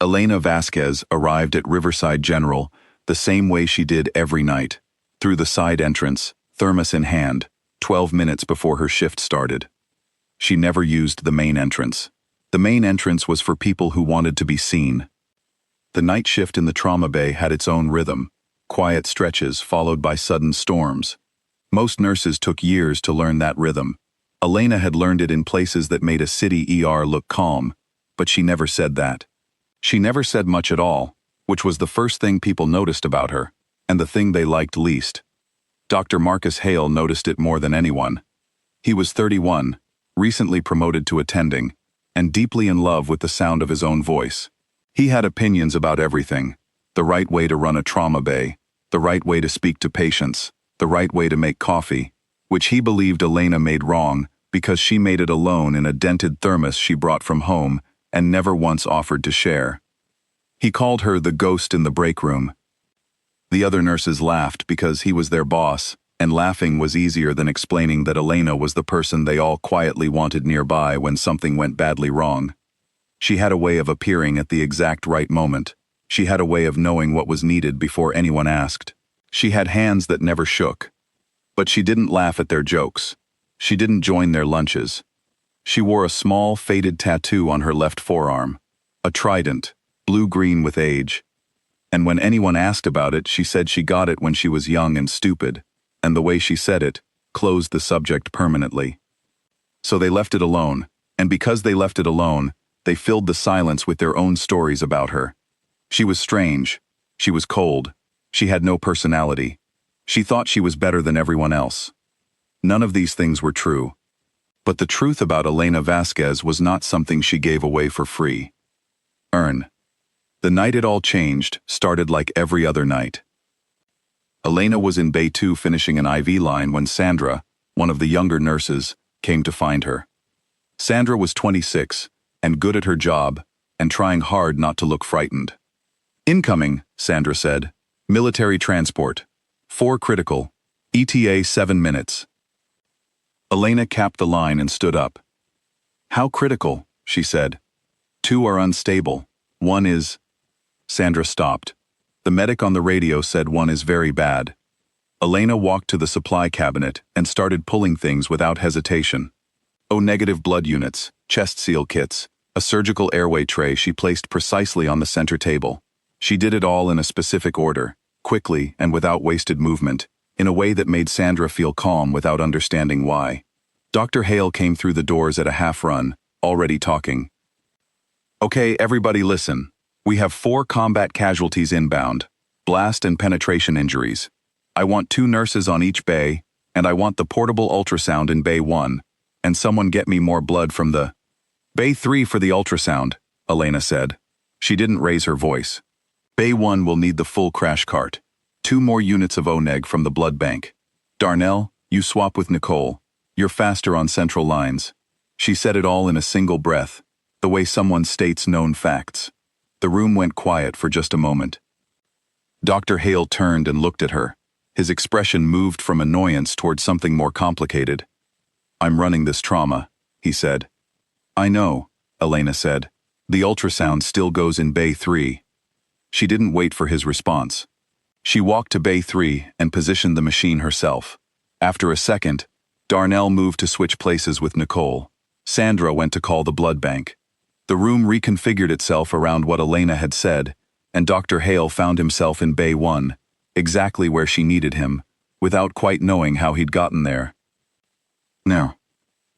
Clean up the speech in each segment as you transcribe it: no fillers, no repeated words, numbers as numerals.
Elena Vasquez arrived at Riverside General the same way she did every night, through the side entrance, thermos in hand, 12 minutes before her shift started. She never used the main entrance. The main entrance was for people who wanted to be seen. The night shift in the trauma bay had its own rhythm, quiet stretches followed by sudden storms. Most nurses took years to learn that rhythm. Elena had learned it in places that made a city ER look calm, but she never said that. She never said much at all, which was the first thing people noticed about her, and the thing they liked least. Dr. Marcus Hale noticed it more than anyone. He was 31, recently promoted to attending, and deeply in love with the sound of his own voice. He had opinions about everything: the right way to run a trauma bay, the right way to speak to patients, the right way to make coffee, which he believed Elena made wrong because she made it alone in a dented thermos she brought from home and never once offered to share. He called her the ghost in the break room. The other nurses laughed because he was their boss, and laughing was easier than explaining that Elena was the person they all quietly wanted nearby when something went badly wrong. She had a way of appearing at the exact right moment. She had a way of knowing what was needed before anyone asked. She had hands that never shook. But she didn't laugh at their jokes. She didn't join their lunches. She wore a small, faded tattoo on her left forearm, a trident, blue-green with age. And when anyone asked about it, she said she got it when she was young and stupid, and the way she said it closed the subject permanently. So they left it alone, and because they left it alone, they filled the silence with their own stories about her. She was strange. She was cold. She had no personality. She thought she was better than everyone else. None of these things were true. But the truth about Elena Vasquez was not something she gave away for free. The night it all changed started like every other night. Elena was in Bay 2 finishing an IV line when Sandra, one of the younger nurses, came to find her. Sandra was 26, and good at her job, and trying hard not to look frightened. "Incoming," Sandra said. "Military transport. 4 critical. ETA 7 minutes." Elena capped the line and stood up. "How critical?" she said. "2 are unstable. 1 is..." Sandra stopped. The medic on the radio said 1 is very bad. Elena walked to the supply cabinet and started pulling things without hesitation. O-negative blood units, chest seal kits, a surgical airway tray she placed precisely on the center table. She did it all in a specific order, quickly and without wasted movement, in a way that made Sandra feel calm without understanding why. Dr. Hale came through the doors at a half-run, already talking. "Okay, everybody listen. We have 4 combat casualties inbound, blast and penetration injuries. I want 2 nurses on each bay, and I want the portable ultrasound in Bay 1, and someone get me more blood from the..." "Bay 3 for the ultrasound," Elena said. She didn't raise her voice. "Bay 1 will need the full crash cart. 2 more units of O-neg from the blood bank. Darnell, you swap with Nicole. You're faster on central lines." She said it all in a single breath, the way someone states known facts. The room went quiet for just a moment. Dr. Hale turned and looked at her. His expression moved from annoyance toward something more complicated. "I'm running this trauma," he said. "I know," Elena said. "The ultrasound still goes in Bay 3. She didn't wait for his response. She walked to Bay 3 and positioned the machine herself. After a second, Darnell moved to switch places with Nicole. Sandra went to call the blood bank. The room reconfigured itself around what Elena had said, and Dr. Hale found himself in Bay 1, exactly where she needed him, without quite knowing how he'd gotten there. Now,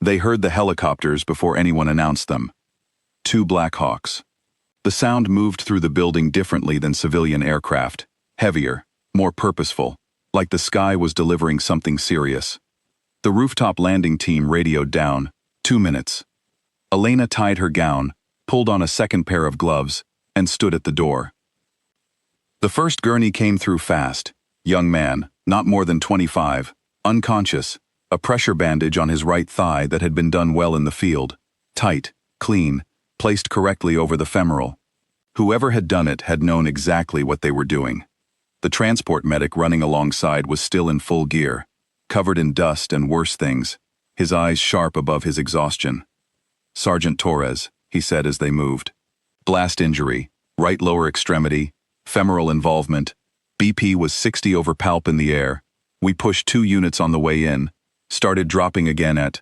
they heard the helicopters before anyone announced them. 2 Black Hawks. The sound moved through the building differently than civilian aircraft, heavier, more purposeful, like the sky was delivering something serious. The rooftop landing team radioed down, 2 minutes. Elena tied her gown, pulled on a second pair of gloves, and stood at the door. The first gurney came through fast. Young man, not more than 25, unconscious, a pressure bandage on his right thigh that had been done well in the field, tight, clean, placed correctly over the femoral. Whoever had done it had known exactly what they were doing. The transport medic running alongside was still in full gear, covered in dust and worse things, his eyes sharp above his exhaustion. "Sergeant Torres," he said as they moved. "Blast injury. right lower extremity, femoral involvement. BP was 60 over palp in the air. We pushed 2 units on the way in, started dropping again at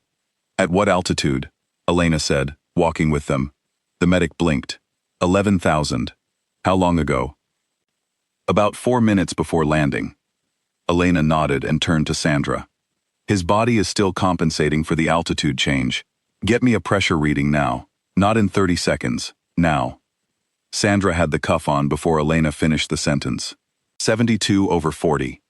what altitude? Elena said, walking with them. The medic blinked. 11,000. How long ago? About 4 minutes before landing. Elena nodded and turned to Sandra. His body is still compensating for the altitude change. Get me a pressure reading now. Not in 30 seconds. Now. Sandra had the cuff on before Elena finished the sentence. 72 over 40.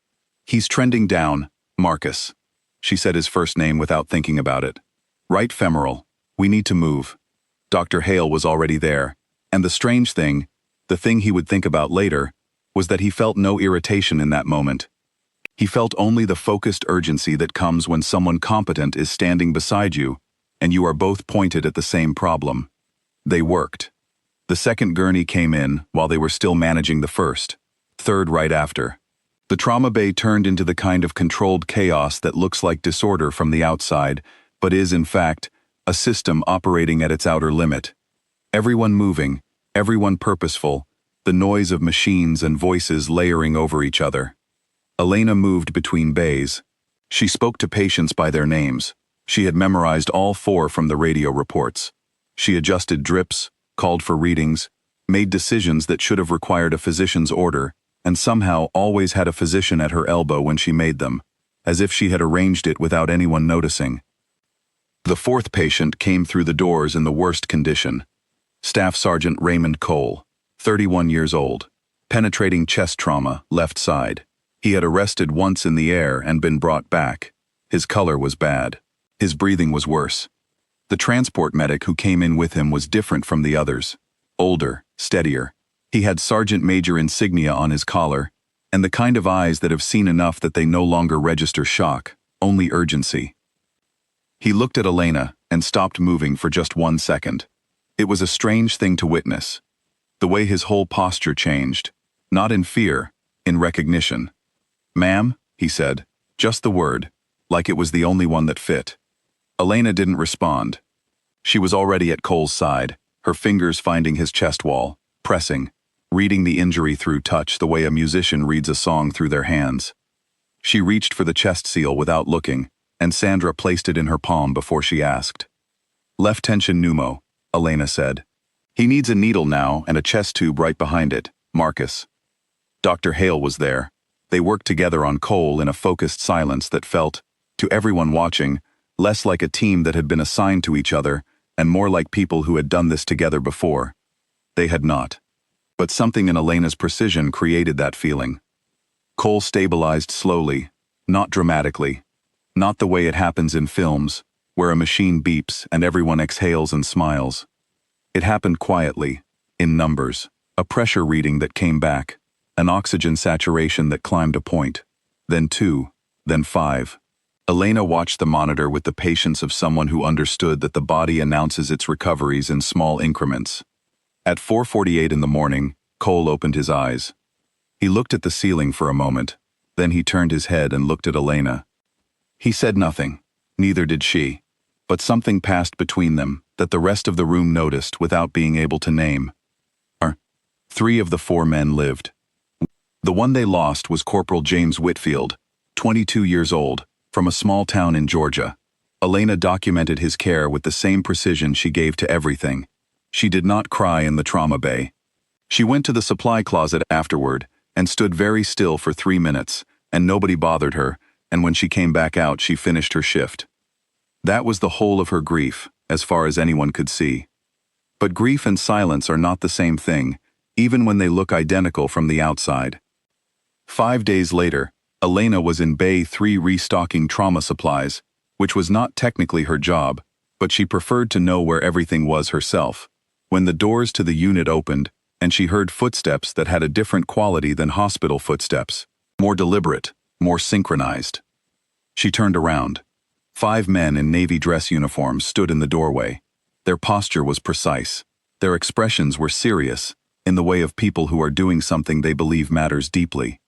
He's trending down, Marcus. She said his first name without thinking about it. Right femoral. We need to move. Dr. Hale was already there, and the strange thing, the thing he would think about later, was that he felt no irritation in that moment. He felt only the focused urgency that comes when someone competent is standing beside you, and you are both pointed at the same problem. They worked. The second gurney came in while they were still managing the first, third right after. The trauma bay turned into the kind of controlled chaos that looks like disorder from the outside, but is, in fact, a system operating at its outer limit. Everyone moving, everyone purposeful, the noise of machines and voices layering over each other. Elena moved between bays. She spoke to patients by their names. She had memorized all 4 from the radio reports. She adjusted drips, called for readings, made decisions that should have required a physician's order, and somehow always had a physician at her elbow when she made them, as if she had arranged it without anyone noticing. The 4th patient came through the doors in the worst condition. Staff Sergeant Raymond Cole, 31 years old, penetrating chest trauma, left side. He had arrested once in the air and been brought back. His color was bad. His breathing was worse. The transport medic who came in with him was different from the others. Older, steadier. He had sergeant major insignia on his collar, and the kind of eyes that have seen enough that they no longer register shock, only urgency. He looked at Elena and stopped moving for just 1 second. It was a strange thing to witness. The way his whole posture changed, not in fear, in recognition. "Ma'am," he said, just the word, like it was the only one that fit. Elena didn't respond. She was already at Cole's side, her fingers finding his chest wall, pressing, reading the injury through touch the way a musician reads a song through their hands. She reached for the chest seal without looking, and Sandra placed it in her palm before she asked. "Left tension pneumo," Elena said. "He needs a needle now and a chest tube right behind it, Marcus." Dr. Hale was there. They worked together on Cole in a focused silence that felt, to everyone watching, less like a team that had been assigned to each other and more like people who had done this together before. They had not. But something in Elena's precision created that feeling. Cole stabilized slowly, not dramatically. Not the way it happens in films, where a machine beeps and everyone exhales and smiles. It happened quietly, in numbers, a pressure reading that came back, an oxygen saturation that climbed a point, then 2, then 5. Elena watched the monitor with the patience of someone who understood that the body announces its recoveries in small increments. At 4:48 in the morning, Cole opened his eyes. He looked at the ceiling for a moment, then he turned his head and looked at Elena. He said nothing, neither did she, but something passed between them that the rest of the room noticed without being able to name. 3 of the 4 men lived. The one they lost was Corporal James Whitfield, 22 years old, from a small town in Georgia. Elena documented his care with the same precision she gave to everything. She did not cry in the trauma bay. She went to the supply closet afterward and stood very still for 3 minutes, and nobody bothered her, and when she came back out she finished her shift. That was the whole of her grief, as far as anyone could see. But grief and silence are not the same thing, even when they look identical from the outside. 5 days later, Elena was in Bay 3 restocking trauma supplies, which was not technically her job, but she preferred to know where everything was herself, when the doors to the unit opened and she heard footsteps that had a different quality than hospital footsteps, more deliberate, more synchronized. She turned around. 5 men in navy dress uniforms stood in the doorway. Their posture was precise. Their expressions were serious, in the way of people who are doing something they believe matters deeply.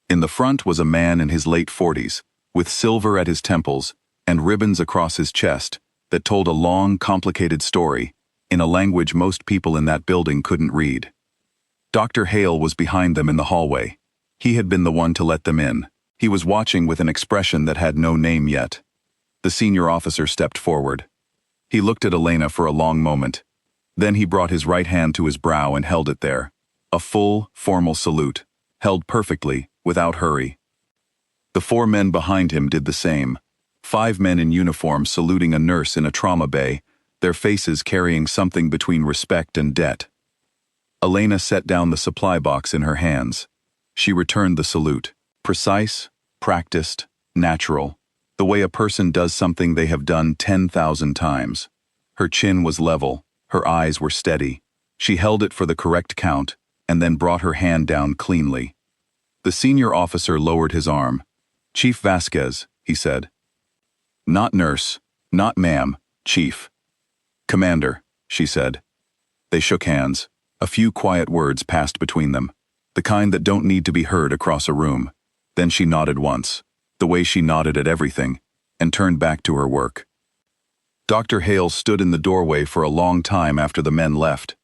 In the front was a man in his late 40s, with silver at his temples and ribbons across his chest that told a long, complicated story in a language most people in that building couldn't read. Dr. Hale was behind them in the hallway. He had been the one to let them in. He was watching with an expression that had no name yet. The senior officer stepped forward. He looked at Elena for a long moment. Then he brought his right hand to his brow and held it there. A full, formal salute, held perfectly, without hurry. The 4 men behind him did the same. 5 men in uniform saluting a nurse in a trauma bay, their faces carrying something between respect and debt. Elena set down the supply box in her hands. She returned the salute. Precise, practiced, natural. The way a person does something they have done 10,000 times. Her chin was level, her eyes were steady. She held it for the correct count, and then brought her hand down cleanly. The senior officer lowered his arm. "Chief Vasquez," he said. "Not nurse, not ma'am, Chief." "Commander," she said. They shook hands. A few quiet words passed between them, the kind that don't need to be heard across a room. Then she nodded once, the way she nodded at everything, and turned back to her work. Dr. Hale stood in the doorway for a long time after the men left.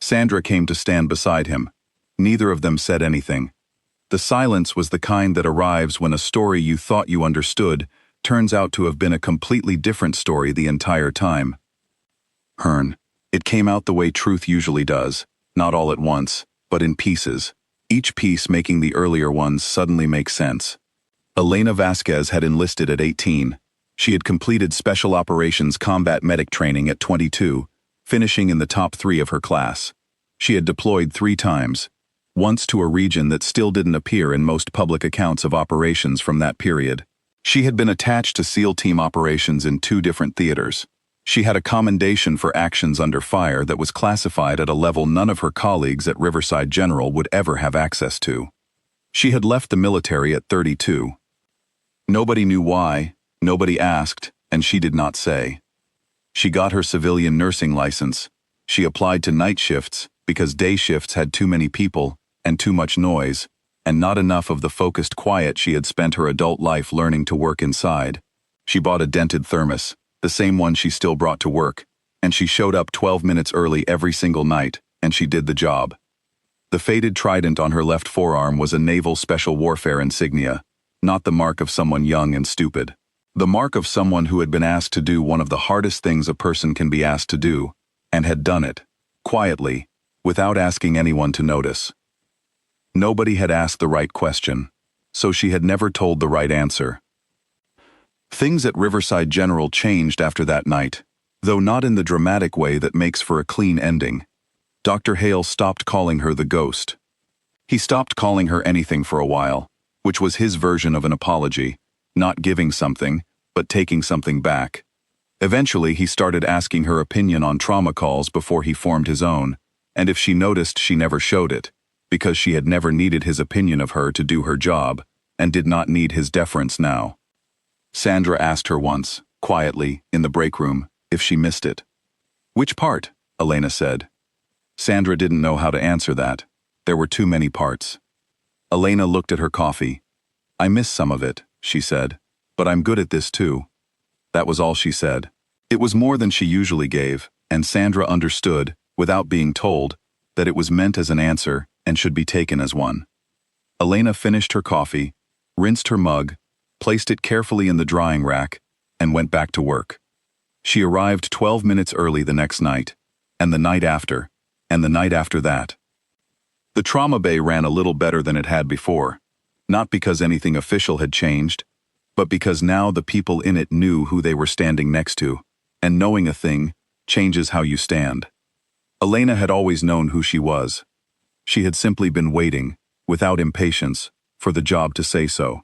Sandra came to stand beside him. Neither of them said anything. The silence was the kind that arrives when a story you thought you understood turns out to have been a completely different story the entire time. Hearn. It came out the way truth usually does, not all at once, but in pieces, each piece making the earlier ones suddenly make sense. Elena Vasquez had enlisted at 18. She had completed Special Operations Combat Medic training at 22, finishing in the top 3 of her class. She had deployed 3 times, once to a region that still didn't appear in most public accounts of operations from that period. She had been attached to SEAL team operations in 2 different theaters. She had a commendation for actions under fire that was classified at a level none of her colleagues at Riverside General would ever have access to. She had left the military at 32. Nobody knew why, nobody asked, and she did not say. She got her civilian nursing license. She applied to night shifts because day shifts had too many people and too much noise, and not enough of the focused quiet she had spent her adult life learning to work inside. She bought a dented thermos, the same one she still brought to work, and she showed up 12 minutes early every single night, and she did the job. The faded trident on her left forearm was a naval special warfare insignia, not the mark of someone young and stupid. The mark of someone who had been asked to do one of the hardest things a person can be asked to do, and had done it, quietly, without asking anyone to notice. Nobody had asked the right question, so she had never told the right answer. Things at Riverside General changed after that night, though not in the dramatic way that makes for a clean ending. Dr. Hale stopped calling her the ghost. He stopped calling her anything for a while, which was his version of an apology, not giving something, but taking something back. Eventually, he started asking her opinion on trauma calls before he formed his own, and if she noticed, she never showed it, because she had never needed his opinion of her to do her job, and did not need his deference now. Sandra asked her once, quietly, in the break room, if she missed it. "Which part?" Elena said. Sandra didn't know how to answer that. There were too many parts. Elena looked at her coffee. "I miss some of it," she said, "but I'm good at this too." That was all she said. It was more than she usually gave, and Sandra understood, without being told, that it was meant as an answer and should be taken as one. Elena finished her coffee, rinsed her mug, placed it carefully in the drying rack, and went back to work. She arrived 12 minutes early the next night, and the night after, and the night after that. The trauma bay ran a little better than it had before, not because anything official had changed, but because now the people in it knew who they were standing next to, and knowing a thing changes how you stand. Elena had always known who she was. She had simply been waiting, without impatience, for the job to say so.